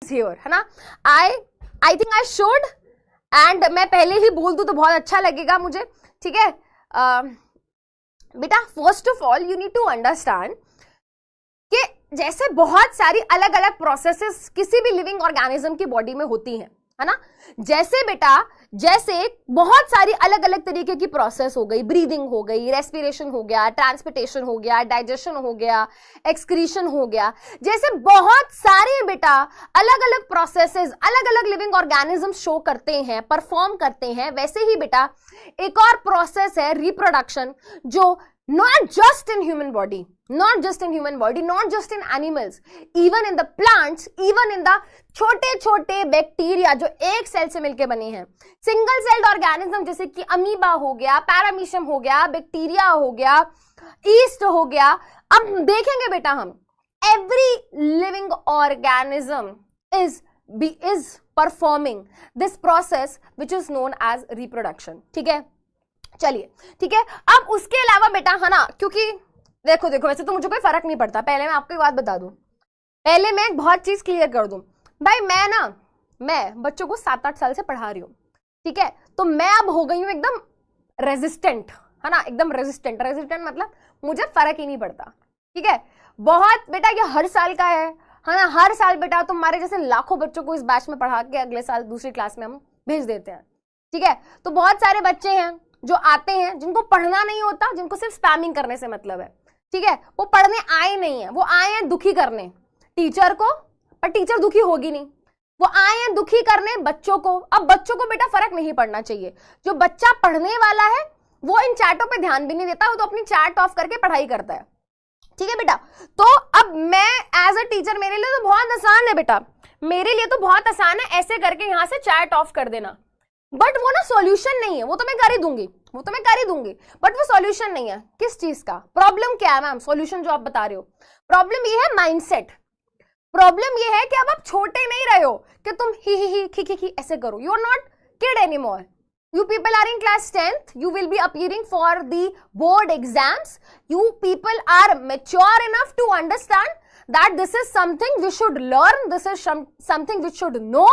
Is here, है ना. I think I should, and मैं पहले ही बोल दूं तो बहुत अच्छा लगेगा मुझे. ठीक है बेटा, first of all you need to understand कि जैसे बहुत सारी अलग अलग प्रोसेसेस किसी भी लिविंग ऑर्गेनिज्म की बॉडी में होती हैं, है ना. जैसे बेटा, जैसे बहुत सारी अलग अलग तरीके की प्रोसेस हो गई, ब्रीदिंग हो गई, रेस्पिरेशन हो गया, ट्रांसपोर्टेशन हो गया, डाइजेशन हो गया, एक्सक्रीशन हो गया, जैसे बहुत सारे बेटा अलग अलग प्रोसेसेस अलग अलग लिविंग ऑर्गेनिज्म शो करते हैं, परफॉर्म करते हैं, वैसे ही बेटा एक और प्रोसेस है रिप्रोडक्शन, जो not just in human body, not just in animals, even in the plants, even in the छोटे छोटे बैक्टीरिया जो एक सेल से मिलके बने हैं, सिंगल सेल्ड ऑर्गेनिज्म जैसे कि अमीबा हो गया, पैरामीशियम हो गया, बैक्टीरिया हो गया, ईस्ट हो गया. अब देखेंगे बेटा हम every living organism is performing this process which is known as reproduction. ठीक है, चलिए ठीक है. अब उसके अलावा बेटा, है ना, क्योंकि देखो वैसे तो मुझे कोई फर्क नहीं पड़ता. पहले मैं आपको एक बात बता दूं, पहले मैं एक बहुत चीज क्लियर कर दूं भाई. मैं बच्चों को 7-8 साल से पढ़ा रही हूं, ठीक है. तो मैं अब हो गई हूं एकदम रेजिस्टेंट, है ना, एकदम रेजिस्टेंट मतलब मुझे फर्क ही नहीं पड़ता. ठीक है, बहुत बेटा ये हर साल का है ना. हर साल बेटा तुम्हारे जैसे लाखों बच्चों को इस बैच में पढ़ा के अगले साल दूसरी क्लास में हम भेज देते हैं. ठीक है, तो बहुत सारे बच्चे हैं जो आते हैं जिनको पढ़ना नहीं होता, जिनको सिर्फ स्पैमिंग करने से मतलब है. ठीक है, वो पढ़ने आए नहीं है, वो आए हैं दुखी करने टीचर को, पर टीचर दुखी होगी नहीं. वो आए हैं दुखी करने बच्चों को. अब बच्चों को बेटा फर्क नहीं पड़ना चाहिए. जो बच्चा पढ़ने वाला है वो इन चैटों पे ध्यान भी नहीं देता, वो तो अपनी चैट ऑफ करके पढ़ाई करता है. ठीक है बेटा, तो अब मैं एज अ टीचर, मेरे लिए तो बहुत आसान है बेटा, मेरे लिए तो बहुत आसान है ऐसे करके यहां से चैट ऑफ कर देना. बट वो ना सॉल्यूशन नहीं है, वो तो मैं कर ही दूंगी, बट वो सॉल्यूशन नहीं है. किस चीज का प्रॉब्लम क्या है मैम? सॉल्यूशन जो आप बता रहे हो, प्रॉब्लम ये है माइंडसेट. प्रॉब्लम ये है कि अब आप छोटे नहीं रहे हो कि तुम ही ऐसे करो. You are not kid anymore. You people are in class 10th. You will be appearing for the board exams. You people are mature enough to understand that this is something we should learn. This is something we should know,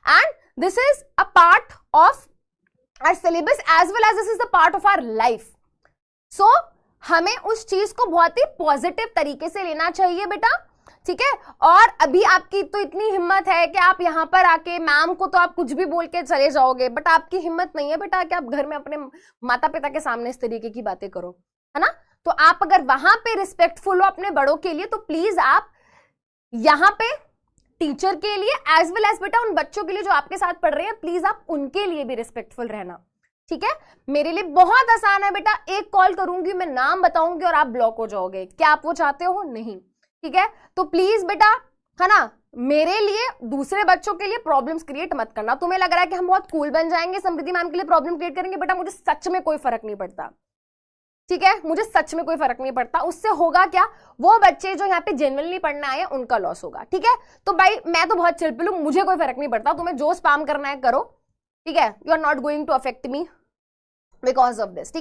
and this is a part of our syllabus as well as this is the part of our life. So हमें उस चीज को बहुत ही positive तरीके से लेना चाहिए बेटा. ठीक है, और अभी आपकी तो इतनी हिम्मत है कि आप यहाँ पर आके मैम को तो आप कुछ भी बोल के चले जाओगे, बट आपकी हिम्मत नहीं है बेटा कि आप घर में अपने माता पिता के सामने इस तरीके की बातें करो, है ना. तो आप अगर वहां पे रिस्पेक्टफुल हो अपने बड़ों के लिए, तो प्लीज आप यहाँ पे टीचर के लिए एज वेल एज बेटा उन बच्चों के लिए जो आपके साथ पढ़ रहे हैं, प्लीज आप उनके लिए भी रिस्पेक्टफुल रहना. ठीक है, मेरे लिए बहुत आसान है बेटा, एक कॉल करूंगी, मैं नाम बताऊंगी और आप ब्लॉक हो जाओगे. क्या आप वो चाहते हो? नहीं. ठीक है, तो प्लीज बेटा, है ना, मेरे लिए दूसरे बच्चों के लिए प्रॉब्लम्स क्रिएट मत करना. तुम्हें लग रहा है कि हम बहुत कूल बन जाएंगे, समृद्धि मैम के लिए प्रॉब्लम क्रिएट करेंगे, बेटा मुझे सच में कोई फर्क नहीं पड़ता. ठीक है, मुझे सच में कोई फर्क नहीं पड़ता. उससे होगा क्या, वो बच्चे जो यहाँ पे जेन्युइनली पढ़ने आए हैं उनका लॉस होगा. ठीक है, तो भाई मैं तो बहुत चिल हूं, मुझे कोई फर्क नहीं पड़ता. तुम्हें जो स्पैम करना है करो. ठीक है, you are not going to affect me because of this. ठीक है.